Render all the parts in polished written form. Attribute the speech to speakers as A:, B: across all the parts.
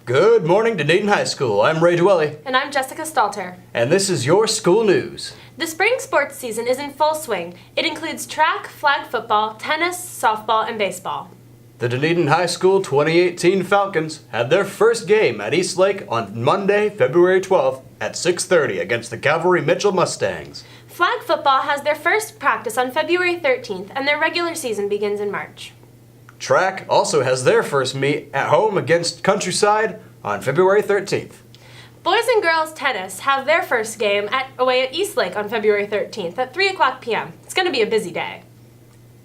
A: Good morning, Dunedin High School. I'm Ray Dwelly.
B: And I'm Jessica Stalter.
A: And this is your school news.
B: The spring sports season is in full swing. It includes track, flag football, tennis, softball, and baseball.
A: The Dunedin High School 2018 Falcons had their first game at East Lake on Monday, February 12th at 6:30 against the Cavalry Mitchell Mustangs.
B: Flag football has their first practice on February 13th, and their regular season begins in March.
A: Track also has their first meet at home against Countryside on February 13th.
B: Boys and girls tennis have their first game away at East Lake on February 13th at 3 o'clock p.m. It's going to be a busy day.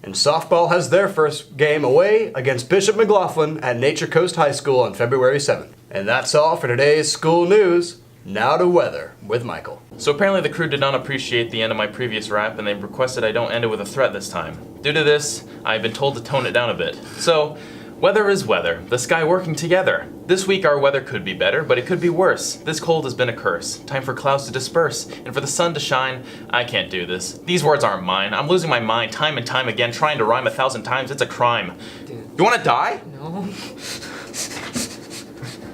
A: And softball has their first game away against Bishop McLaughlin at Nature Coast High School on February 7th. And that's all for today's school news. Now to weather with Michael.
C: So apparently the crew did not appreciate the end of my previous rap, and they requested I don't end it with a threat this time. Due to this, I've been told to tone it down a bit. So, weather is weather, the sky working together. This week our weather could be better, but it could be worse. This cold has been a curse. Time for clouds to disperse, and for the sun to shine. I can't do this. These words aren't mine. I'm losing my mind time and time again, trying to rhyme 1,000 times. It's a crime.
D: Dude.
C: You wanna die?
D: No.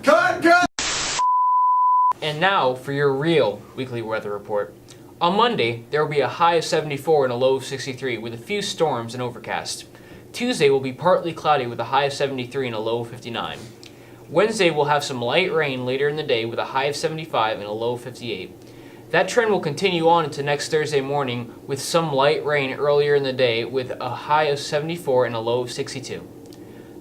A: Cut!
D: And now for your real weekly weather report. On Monday, there will be a high of 74 and a low of 63 with a few storms and overcast. Tuesday will be partly cloudy with a high of 73 and a low of 59. Wednesday will have some light rain later in the day with a high of 75 and a low of 58. That trend will continue on into next Thursday morning with some light rain earlier in the day with a high of 74 and a low of 62.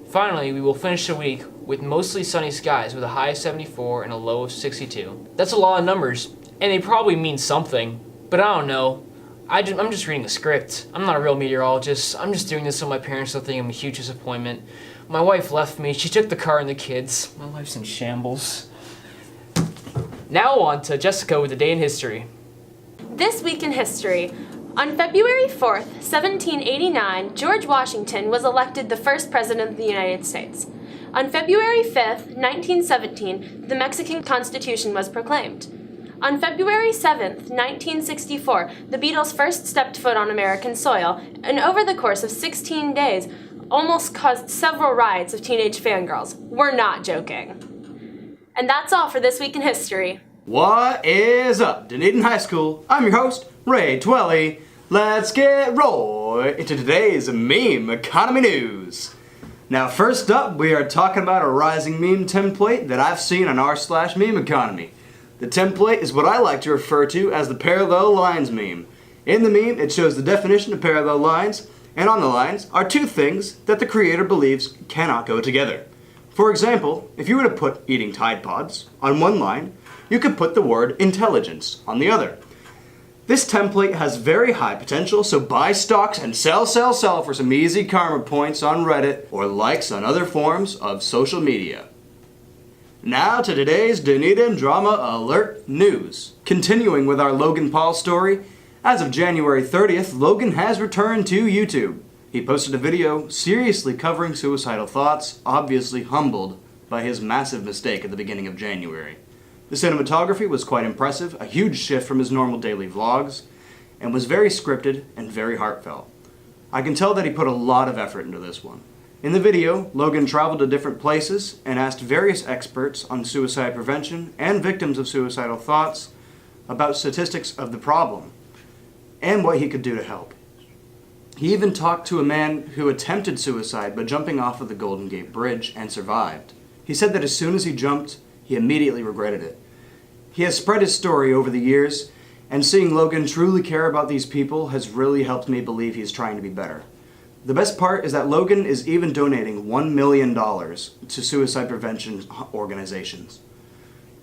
D: Finally, we will finish the week with mostly sunny skies with a high of 74 and a low of 62. That's a lot of numbers, and they probably mean something, but I don't know. I'm just reading a script. I'm not a real meteorologist. I'm just doing this so my parents don't think I'm a huge disappointment. My wife left me. She took the car and the kids. My life's in shambles. Now on to Jessica with the day in history.
B: This week in history. On February 4th, 1789, George Washington was elected the first president of the United States. On February 5th, 1917, the Mexican Constitution was proclaimed. On February 7th, 1964, the Beatles first stepped foot on American soil, and over the course of 16 days, almost caused several riots of teenage fangirls. We're not joking. And that's all for this week in history.
A: What is up, Dunedin High School? I'm your host, Ray Dwelly. Let's get right into today's meme economy news. Now, first up, we are talking about a rising meme template that I've seen on r/meme economy. The template is what I like to refer to as the parallel lines meme. In the meme, it shows the definition of parallel lines, and on the lines are two things that the creator believes cannot go together. For example, if you were to put eating Tide Pods on one line, you could put the word intelligence on the other. This template has very high potential, so buy stocks and sell for some easy karma points on Reddit or likes on other forms of social media. Now to today's Dunedin Drama Alert news. Continuing with our Logan Paul story, as of January 30th, Logan has returned to YouTube. He posted a video seriously covering suicidal thoughts, obviously humbled by his massive mistake at the beginning of January. The cinematography was quite impressive, a huge shift from his normal daily vlogs, and was very scripted and very heartfelt. I can tell that he put a lot of effort into this one. In the video, Logan traveled to different places and asked various experts on suicide prevention and victims of suicidal thoughts about statistics of the problem and what he could do to help. He even talked to a man who attempted suicide by jumping off of the Golden Gate Bridge and survived. He said that as soon as he jumped, he immediately regretted it. He has spread his story over the years, and seeing Logan truly care about these people has really helped me believe he's trying to be better. The best part is that Logan is even donating $1 million to suicide prevention organizations.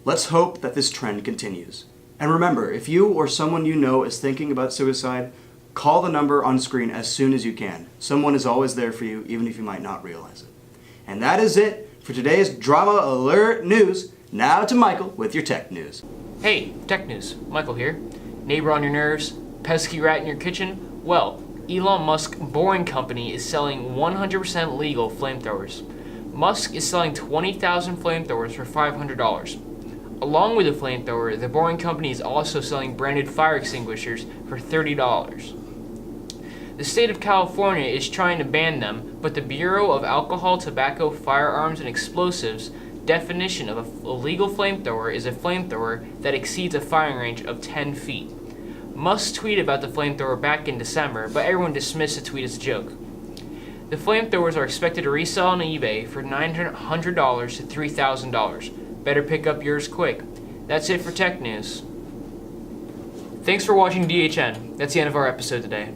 A: Let's hope that this trend continues. And remember, if you or someone you know is thinking about suicide, call the number on screen as soon as you can. Someone is always there for you, even if you might not realize it. And that is it for today's Drama Alert news. Now to Michael with your tech news.
D: Hey, tech news. Michael here. Neighbor on your nerves? Pesky rat in your kitchen? Well, Elon Musk's Boring Company is selling 100% legal flamethrowers. Musk is selling 20,000 flamethrowers for $500. Along with the flamethrower, the Boring Company is also selling branded fire extinguishers for $30. The state of California is trying to ban them, but the Bureau of Alcohol, Tobacco, Firearms, and Explosives Definition of a legal flamethrower is a flamethrower that exceeds a firing range of 10 feet. Musk tweeted about the flamethrower back in December, but everyone dismissed the tweet as a joke. The flamethrowers are expected to resell on eBay for $900 to $3,000. Better pick up yours quick. That's it for tech news. Thanks for watching DHN. That's the end of our episode today.